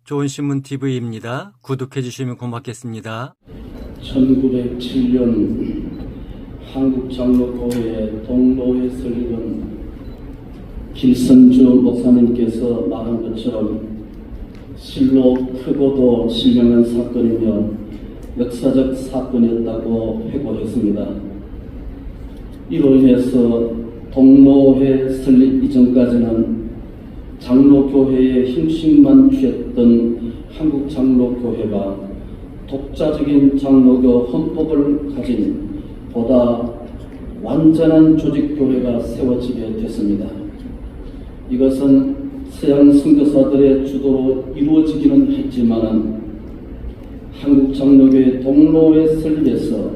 좋은신문TV입니다. 구독해 주시면 고맙겠습니다. 1907년 한국장로교회 동로에 설립은 길선주 목사님께서 말한 것처럼 실로 크고도 신명한 사건이며 역사적 사건이었다고 회고했습니다. 이로 인해서 동로회 설립 이전까지는 장로교회의 힘씩만 취했던 한국장로교회가 독자적인 장로교 헌법을 가진 보다 완전한 조직교회가 세워지게 됐습니다. 이것은 서양 선교사들의 주도로 이루어지기는 했지만 한국장로교회 동로회 설립에서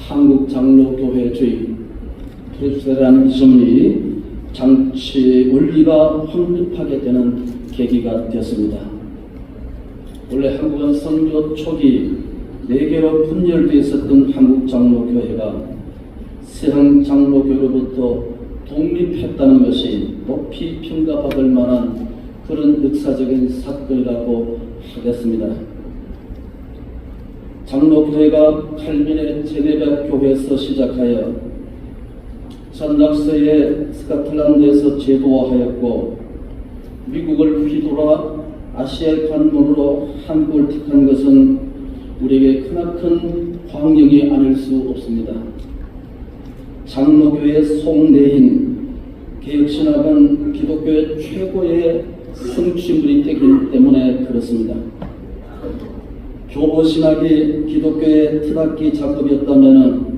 한국장로교회주의 프레스라니즘이 장치 원리가 확립하게 되는 계기가 되었습니다. 원래 한국은 선교 초기 4개로 분열되어 있었던 한국장로교회가 서양 장로교로부터 독립했다는 것이 높이 평가받을 만한 그런 역사적인 사건이라고 하겠습니다. 장로교회가 칼빈의 제네바 교회에서 시작하여 전락서에 스코틀랜드에서 제도화하였고 미국을 휘돌아 아시아의 관문으로 한국을 택한 것은 우리에게 크나큰 광역이 아닐 수 없습니다. 장로교의 속내인 개혁신학은 기독교의 최고의 성취물이 되기 때문에 그렇습니다. 교보신학이 기독교의 트닫기 작업이었다면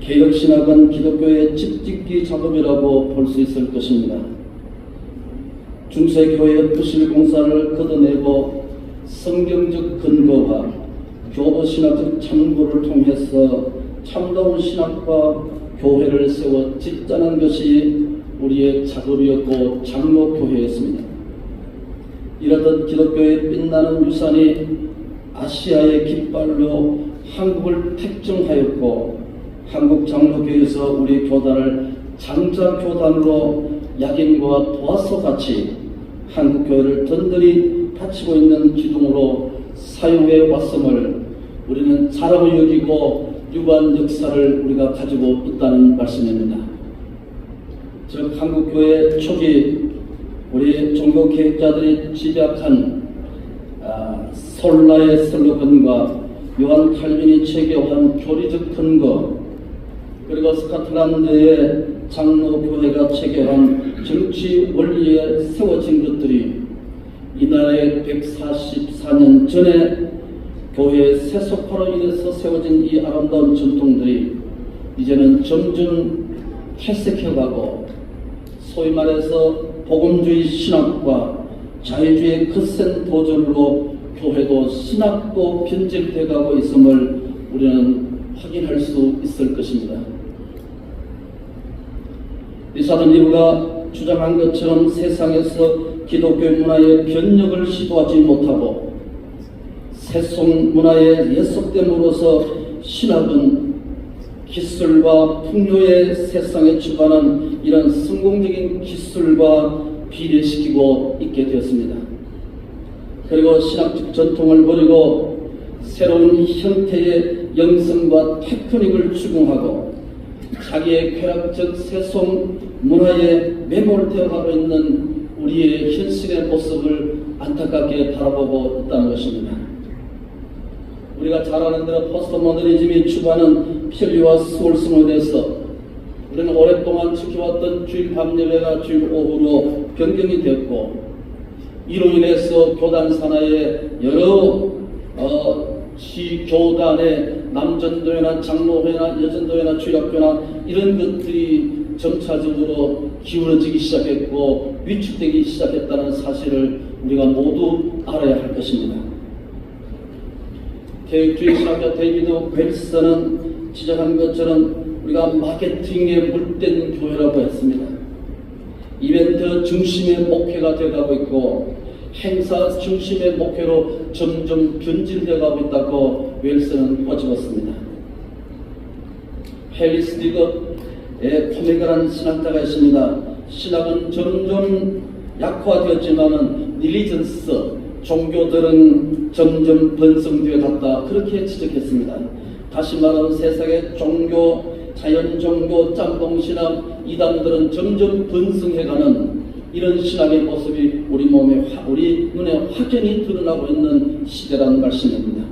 개혁신학은 기독교의 집짓기 작업이라고 볼 수 있을 것입니다. 중세교회의 부실공사를 걷어내고 성경적 근거와 교보신학적 참고를 통해서 참다운 신학과 교회를 세워 짓자는 것이 우리의 작업이었고 장로교회였습니다. 이러듯 교회의 빛나는 유산이 아시아의 깃발로 한국을 택정하였고 한국장로교회에서 우리 교단을 장자교단으로 약인과 도화소같이 한국교회를 든든히 받치고 있는 기둥으로 사용해 왔음을 우리는 자라고 여기고 유구한 역사를 우리가 가지고 있다는 말씀입니다. 즉 한국교회 초기 우리 종교개혁자들이 집약한 솔라의 슬로건과 요한 칼빈이 체계한 교리적 근거 그리고 스코틀랜드의 장로교회가 체계한 정치 원리에 세워진 것들이 이 나라의 144년 전에 교회의 세속화로 인해서 세워진 이 아름다운 전통들이 이제는 점점 퇴색해가고 소위 말해서 복음주의 신학과 자유주의의 거센 도전으로 교회도 신학도 변질돼가고 있음을 우리는 확인할 수 있을 것입니다. 리사드 리브가 주장한 것처럼 세상에서 기독교 문화의 변혁을 시도하지 못하고 세속 문화에 예속됨으로써 신학은 기술과 풍요의 세상에 주관한 이런 성공적인 기술과 비례시키고 있게 되었습니다. 그리고 신학적 전통을 버리고 새로운 형태의 영성과 테크닉을 추구하고 자기의 쾌락적 세속 문화에 매몰되어 가고 있는 우리의 현실의 모습을 안타깝게 바라보고 있다는 것입니다. 우리가 잘 아는 대로 포스트모더니즘이 추구하는 편리와 수월성에 대해서 우리는 오랫동안 지켜왔던 주일 밤 예배가 주일 오후로 변경이 됐고 이로 인해서 교단 산하의 여러 지교단의 남전도회나 장로회나 여전도회나 주일학교나 이런 것들이 점차적으로 기울어지기 시작했고 위축되기 시작했다는 사실을 우리가 모두 알아야 할 것입니다. 개혁주의 신학자 데이비드 웰스는 지적한 것처럼 우리가 마케팅에 물든 교회라고 했습니다. 이벤트 중심의 목회가 되어가고 있고 행사 중심의 목회로 점점 변질되어가고 있다고 웰스는 꼬집었습니다. 헬리스 디거 코메가라는 신학자가 있습니다. 신학은 점점 약화되었지만은 릴리전스, 종교들은 점점 번성되어 갔다, 그렇게 지적했습니다. 다시 말하면 세상의 종교, 자연종교, 짬뽕신학, 이단들은 점점 번성해가는 이런 신학의 모습이 우리 눈에 확연히 드러나고 있는 시대라는 말씀입니다.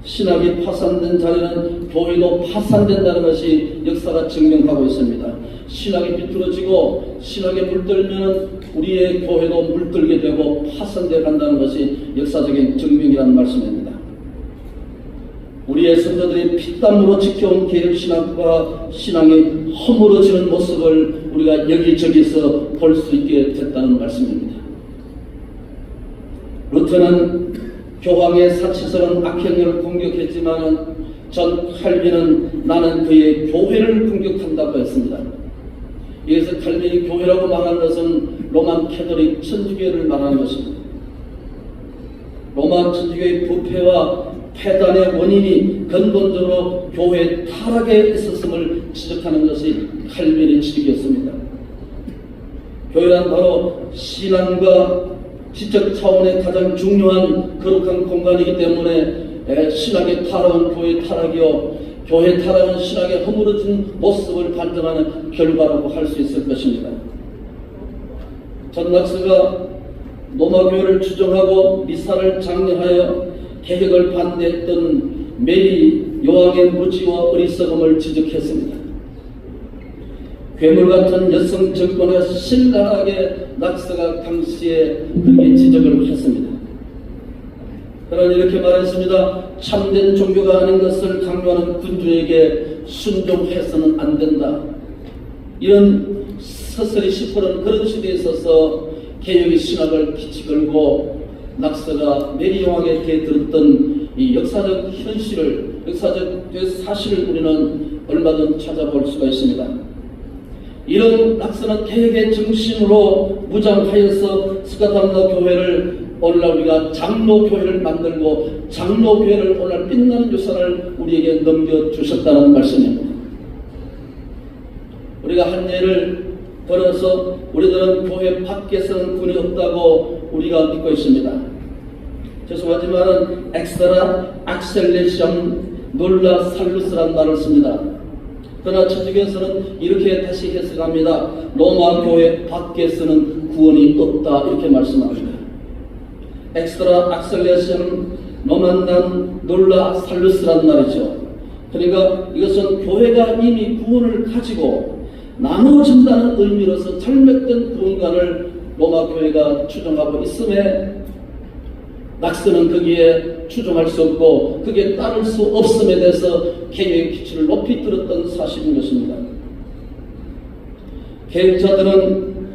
신학이 파산된 자리는 교회도 파산된다는 것이 역사가 증명하고 있습니다. 신학이 비틀어지고 신학에 물들면 우리의 교회도 물들게 되고 파산되어 간다는 것이 역사적인 증명이라는 말씀입니다. 우리의 선조들이 피땀으로 지켜온 개혁신학과 신앙이 허물어지는 모습을 우리가 여기저기서 볼 수 있게 됐다는 말씀입니다. 루터는 교황의 사치스러운 악행을 공격했지만 전 칼빈은 나는 그의 교회를 공격한다고 했습니다. 여기서 칼빈이 교회라고 말하는 것은 로마 캐톨릭 천주교를 말하는 것입니다. 로마 천주교의 부패와 폐단의 원인이 근본적으로 교회 타락에 있었음을 지적하는 것이 칼빈의 지적이었습니다. 교회란 바로 신앙과 지적 차원의 가장 중요한 거룩한 공간이기 때문에 신학의 타락은 교회 타락이요, 교회 타락은 신학의 허물어진 모습을 반증하는 결과라고 할 수 있을 것입니다. 전 낙스가 로마교회를 추종하고 미사를 장려하여 개혁을 반대했던 메리 요한의 무지와 어리석음을 지적했습니다. 괴물 같은 여성 정권에 신랄하게 낙스가 당시에 그렇게 지적을 했습니다. 그러나 이렇게 말했습니다. 참된 종교가 아닌 것을 강요하는 군주에게 순종해서는 안 된다. 이런 서슬이 시퍼런 그런 시대에 있어서 개혁의 신학을 기치 걸고 낙스가 메리 용왕에게 들었던 이 역사적 현실을, 역사적 사실을 우리는 얼마든 찾아볼 수가 있습니다. 이런 낙스는 개혁의 정신으로 무장하여서 스카탄다 교회를 오늘날 우리가 장로교회를 만들고 장로교회를 오늘 빛나는 유산을 우리에게 넘겨주셨다는 말씀입니다. 우리가 한 예를 들어서 우리들은 교회 밖에서는 군이 없다고 우리가 믿고 있습니다. 죄송하지만 엑스트라 악셀레션 놀라 살루스란 말을 씁니다. 그러나 천주교에서는 이렇게 다시 해석합니다. 로마 교회 밖에서는 구원이 없다, 이렇게 말씀합니다. 엑스트라 악셀레션 노만난 놀라 살루스란 말이죠. 그러니까 이것은 교회가 이미 구원을 가지고 나누어진다는 의미로서 잘못된 구원관을 로마 교회가 추종하고 있음에 낙스는 거기에 추종할 수 없고 그게 따를 수 없음에 대해서 개혁의 기치를 높이 들었던 사실인 것입니다. 개혁자들은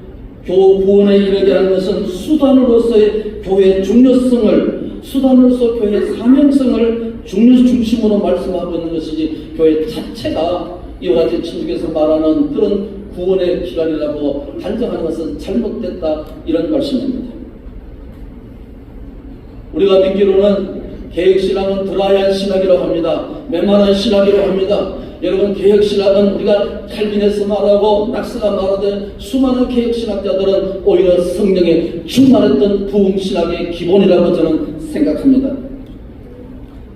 구원에 이르게 하는 것은 수단으로서의 교회의 중요성을, 수단으로서 교회의 사명성을 중심으로 말씀하고 있는 것이지 교회 자체가 이와 같이 천주교에서 말하는 그런 구원의 기간이라고 단정하는 것은 잘못됐다, 이런 말씀입니다. 우리가 믿기로는 개혁신학은 드라이한 신학이라고 합니다. 메마른 신학이라고 합니다. 여러분, 개혁신학은 우리가 칼빈에서 말하고 낙스가 말하되 수많은 개혁신학자들은 오히려 성령에 충만했던 부흥신학의 기본이라고 저는 생각합니다.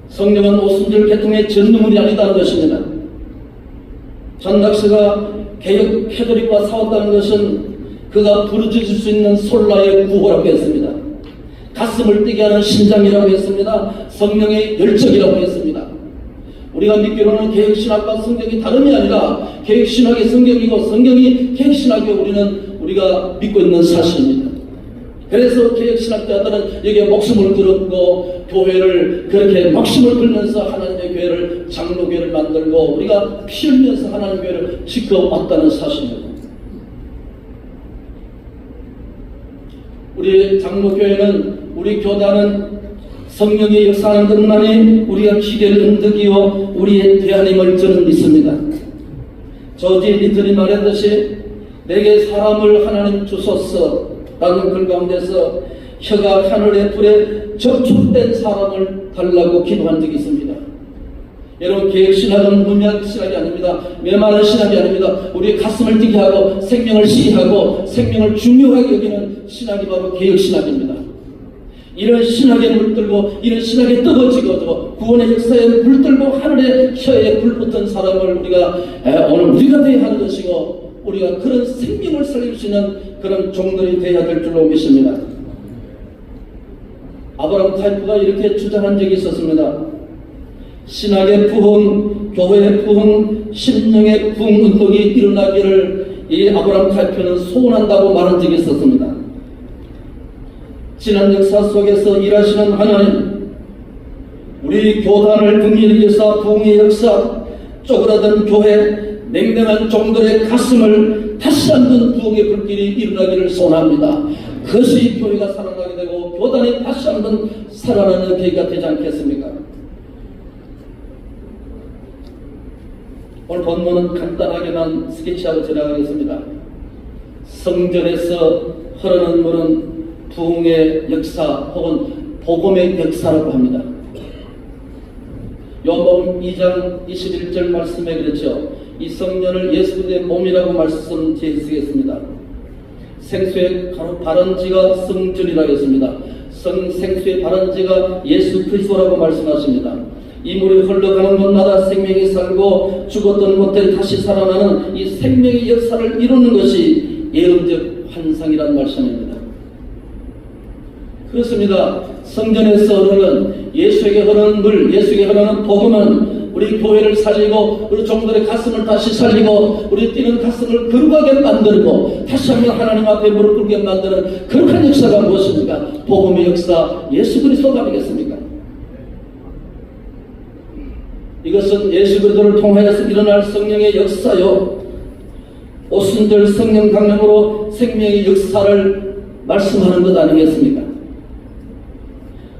성령은 오순절 계통의 전능물이 아니다는 것입니다. 전 낙스가 개혁 캐톨릭과 싸웠다는 것은 그가 부르짖을 수 있는 솔라의 구호라고 했습니다. 가슴을 뛰게 하는 신장이라고 했습니다. 성령의 열정이라고 했습니다. 우리가 믿기로는 개혁신학과 성경이 다름이 아니라 개혁신학이 성경이고 성경이 개혁신학이 우리가 믿고 있는 사실입니다. 그래서 개혁신학자들은 여기에 목숨을 걸었고 교회를 그렇게 목숨을 걸면서 하나님의 교회를, 장로교회를 만들고 우리가 피 흘리면서 하나님의 교회를 지켜왔다는 사실입니다. 우리 장로교회는, 우리 교단은 성령의 역사하는 것만이 우리가 기대를 은덕이요 우리의 대안임을 저는 믿습니다. 저지 리틀이 말했듯이 내게 사람을 하나님 주소서 라는 글 가운데서 혀가 하늘의 불에 접촉된 사람을 달라고 기도한 적이 있습니다. 여러분, 개혁신학은 무미한 신학이 아닙니다. 메마른 신학이 아닙니다. 우리의 가슴을 뛰게 하고 생명을 시기하고 생명을 중요하게 여기는 신학이 바로 개혁신학입니다. 이런 신학에 물들고 이런 신학에 뜨거워지고 구원의 역사에 물들고 하늘의 혀에 불붙은 사람을 우리가 오늘 우리가 되어야 하는 것이고, 우리가 그런 생명을 살릴 수 있는 그런 종들이 되어야 될 줄로 믿습니다. 아브라함 타이프가 이렇게 주장한 적이 있었습니다. 신학의 부흥, 교회의 부흥, 심령의 부흥 운동이 일어나기를 이 아브라함 타이프는 소원한다고 말한 적이 있었습니다. 지난 역사 속에서 일하시는 하나님, 우리 교단을 긍휼히 여사 부흥의 역사, 쪼그라든 교회, 냉랭한 종들의 가슴을 다시 한번 부흥의 불길이 일어나기를 소원합니다. 그것이 교회가 살아나게 되고 교단이 다시 한번 살아나는 계기가 되지 않겠습니까? 오늘 본문은 간단하게만 스케치하고 지나가겠습니다. 성전에서 흐르는 물은 부흥의 역사 혹은 복음의 역사라고 합니다. 요한복음 2장 21절 말씀에 그랬죠. 이 성전을 예수 그리스도의 몸이라고 말씀 뒤에 쓰겠습니다. 생수의 발원지가 성전이라고 했습니다. 생수의 발원지가 예수 그리스도라고 말씀하십니다. 이 물이 흘러가는 곳마다 생명이 살고 죽었던 곳들이 다시 살아나는 이 생명의 역사를 이루는 것이 예언적 환상이라는 말씀입니다. 그렇습니다. 성전에서 흐르는 예수에게 흐르는 물, 예수에게 흐르는 복음은 우리 교회를 살리고 우리 종들의 가슴을 다시 살리고 우리 뛰는 가슴을 거룩하게 만들고 다시 한번 하나님 앞에 무릎 꿇게 만드는 거룩한 역사가 무엇입니까? 복음의 역사, 예수 그리스도가 아니겠습니까? 이것은 예수 그리스도를 통하여서 일어날 성령의 역사요, 오순절 성령 강림으로 생명의 역사를 말씀하는 것 아니겠습니까?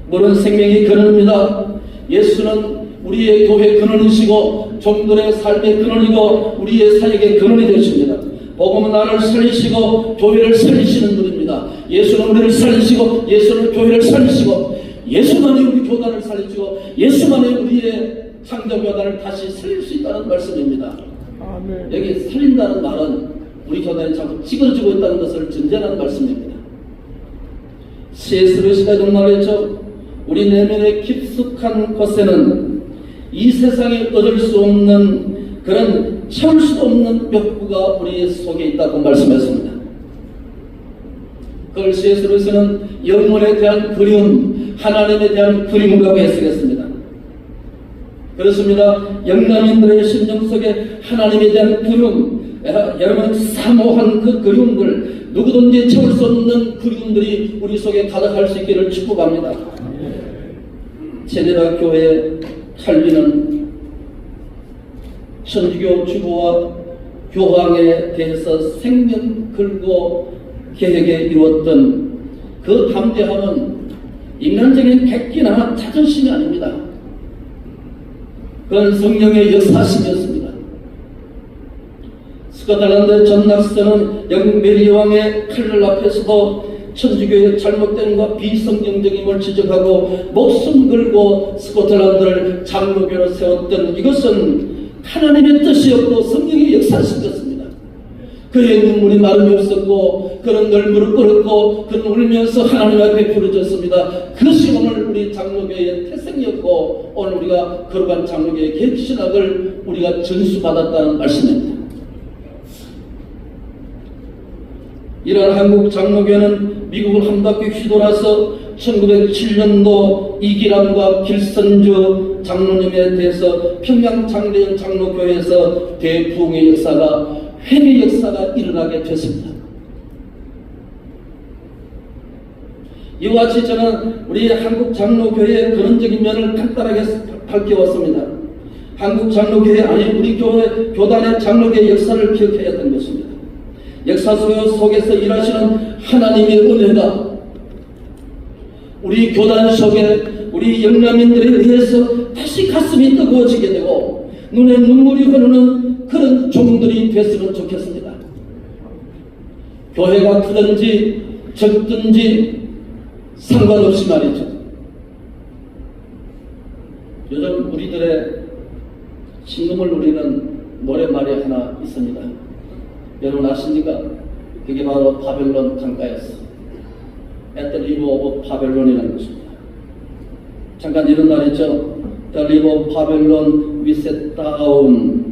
물은 생명의 근원입니다. 예수는 우리의 교회의 근원이시고 종들의 삶의 근원이고 우리의 사역의 근원이 되십니다. 복음은 나를 살리시고 교회를 살리시는 분입니다. 예수는 우리를 살리시고 예수는 교회를 살리시고 예수만이 우리 교단을 살리시고 예수만이 우리의 창조교단을 다시 살릴 수 있다는 말씀입니다. 아멘. 여기 살린다는 말은 우리 교단이 자꾸 찌그러지고 있다는 것을 전제하는 말씀입니다. C.S. 루이스가 이런 말을 했죠. 우리 내면의 깊숙한 곳에는 이 세상에 얻을 수 없는 그런 채울 수 없는 욕구가 우리 속에 있다고 말씀했습니다. 그걸 C.S. 루이스는 영혼에 대한 그리움, 하나님에 대한 그리움이라고 해석했습니다. 그렇습니다. 영남인들의 심령 속에 하나님에 대한 그리움, 여러분 사모한 그 그리움들, 누구든지 채울 수 없는 그리움들이 우리 속에 가득할 수 있기를 축복합니다. 제네라 교회 칼빈은 천주교 주보와 교황에 대해서 생명 걸고 개혁에 이루었던 그 담대함은 인간적인 백기나 자존심이 아닙니다. 그건 성령의 역사심이었습니다. 스코틀랜드 존 낙스는 영국 메리 왕의 칼날 앞에서도 천주교의 잘못된과 비성경적임을 지적하고 목숨 걸고 스코틀랜드를 장로교로 세웠던 이것은 하나님의 뜻이었고 성령의 역사심이었습니다. 그의 눈물이 마름이 없었고 그는 늘 무릎 꿇었고 그는 울면서 하나님 앞에 부르짖었습니다. 그것이 오늘 우리 장로교의 태생이었고 오늘 우리가 거룩한 장로교의 개혁신학을 우리가 전수받았다는 말씀입니다. 이러한 한국 장로교는 미국을 한 바퀴 휘돌아서 1907년도 이기람과 길선주 장로님에 대해서 평양 장례연 장로교회에서 대부흥의 역사가 회개 역사가 일어나게 됐습니다. 이와 같이 저는 우리 한국 장로교회의 근원적인 면을 간단하게 밝혀왔습니다. 한국 장로교회 아니 우리 교회 교단의 장로교의 역사를 기억해야 되는 것입니다. 역사 속에서 일하시는 하나님의 은혜가 우리 교단 속에 우리 영남인들에 의해서 다시 가슴이 뜨거워지게 되고 눈에 눈물이 흐르는 그런 종들이 됐으면 좋겠습니다. 교회가 크든지 적든지 상관없이 말이죠. 요즘 우리들의 신금을 울리는 노랫말이 하나 있습니다. 여러분 아십니까? 그게 바로 바벨론 강가였어. At the river of Babylon이라는 것입니다. 잠깐 이런 말 있죠. The river of Babylon we sat down.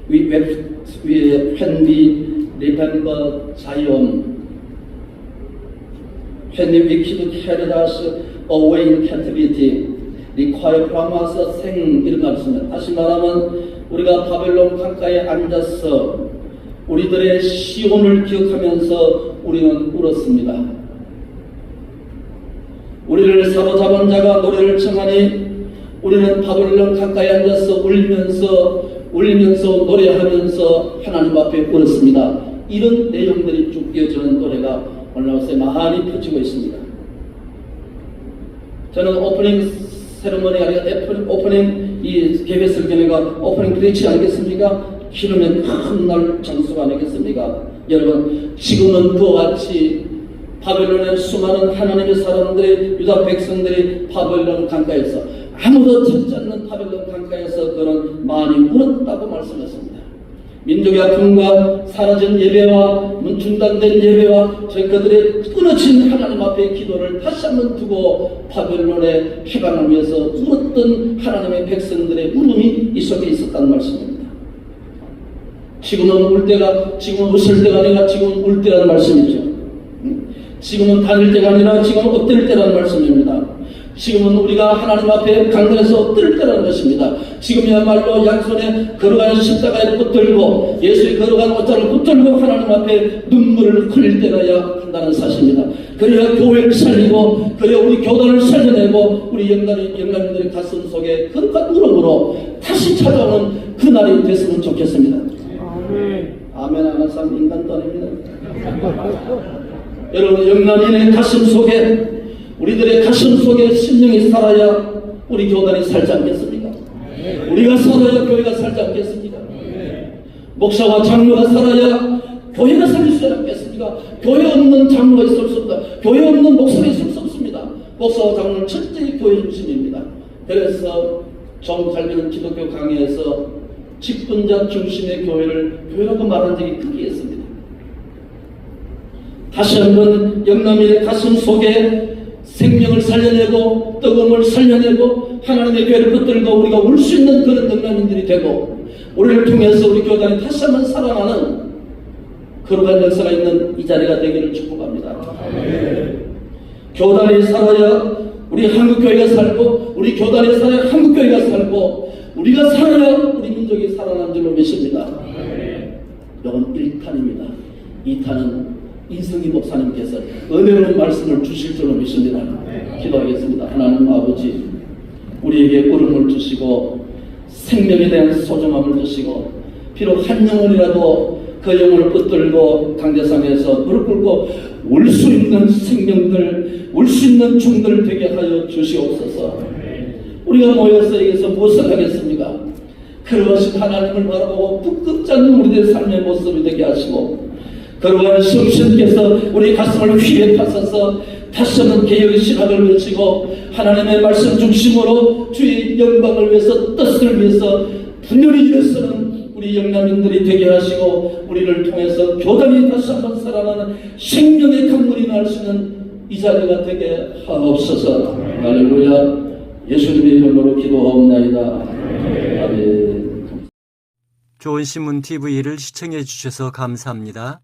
We wept when we remember Zion. When the wicked carried us away in captivity. require from us 생 이런 말을 씁니다. 다시 말하면 우리가 바벨론 강가에 앉아서 우리들의 시온을 기억하면서 우리는 울었습니다. 우리를 사로잡은 자가 노래를 청하니 우리는 바벨론 강가에 앉아서 울면서 노래하면서 하나님 앞에 울었습니다. 이런 내용들이 쭉 이어지는 노래가 온라인에 많이 펴지고 있습니다. 저는 오프닝 세레머니 아니라 오프닝 이 개회설 견해가 오프닝 그렇지 않겠습니까? 기름의 큰 날 장수가 아니겠습니까? 여러분 지금은 그와 같이 바벨론의 수많은 하나님의 사람들이 유다 백성들이 바벨론 강가에서 아무도 찾지 않는 바벨론 강가에서 그는 많이 울었다고 말씀했습니다. 민족의 아픔과 사라진 예배와 중단된 예배와 그들의 끊어진 하나님 앞에 기도를 다시 한번 두고 바벨론의 해방을 위해서 울었던 하나님의 백성들의 울음이 이 속에 있었다는 말씀입니다. 지금은 웃을 때가 아니라 지금은 울 때라는 말씀이죠. 지금은 다닐 때가 아니라 지금은 엎드릴 때라는 말씀입니다. 지금은 우리가 하나님 앞에 강단에서 엎드릴 때라는 것입니다. 지금이야말로 양손에 걸어가는 십자가에 붙들고 예수의 걸어간 옷자를 붙들고 하나님 앞에 눈물을 흘릴 때라야 한다는 사실입니다. 그래야 교회를 살리고 그래야 우리 교단을 살려내고 우리 영남인들의 가슴 속에 거룩한 울음으로 다시 찾아오는 그날이 됐으면 좋겠습니다. 아멘 안 하는 사람 인간도 아닙니다. 여러분 영남인의 가슴 속에 우리들의 가슴 속에 심령이 살아야 우리 교단이 살지 않겠습니까? 우리가 살아야 교회가 살지 않겠습니까? 목사와 장로가 살아야 교회가 살릴 수 않겠습니까? 교회 없는 장로가 있을 수 없다. 교회 없는 목사가 있을 수 없습니다. 목사와 장로는 철저히 교회 중심입니다. 그래서 정 갈비는 기독교 강의에서 직분자 중심의 교회라고 말한 적이 크게 있습니다. 다시 한번 영남인의 가슴 속에 생명을 살려내고 뜨거움을 살려내고 하나님의 교회를 붙들고 우리가 울 수 있는 그런 영남인들이 되고 우리를 통해서 우리 교단이 다시 한번 살아나는 거룩한 역사가 있는 이 자리가 되기를 축복합니다. 교단이 살아야 우리 한국교회가 살고 우리 교단이 살아야 한국교회가 살고 우리가 살아야 우리 민족이 살아나는 줄로 믿습니다. 이건 1탄입니다. 2탄은 이승희 목사님께서 은혜로운 말씀을 주실 줄로 믿습니다. 기도하겠습니다. 하나님 아버지 우리에게 울음을 주시고 생명에 대한 소중함을 주시고 비록 한 영혼이라도 그 영혼을 붙들고 강대상에서 무릎 꿇고 울 수 있는 생명들 울 수 있는 종들 되게 하여 주시옵소서. 우리가 모여서 여기서 무엇을 하겠습니까? 그러하신 하나님을 바라보고 부끄럽지 않는 우리들의 삶의 모습이 되게 하시고 그러한 성신께서 우리 가슴을 휘에 파서서 다시 한번 개혁의 신학을 외치고 하나님의 말씀 중심으로 주의 영광을 위해서 뜻을 위해서 분열이 일어서는 우리 영남인들이 되게 하시고 우리를 통해서 교단이 다시 한번 살아나는 생명의 강물이 날 수 있는 이 자리가 되게 하옵소서. 할렐루야. 예수님의 이름으로 기도하옵나이다. 아멘. 좋은 신문 TV를 시청해 주셔서 감사합니다.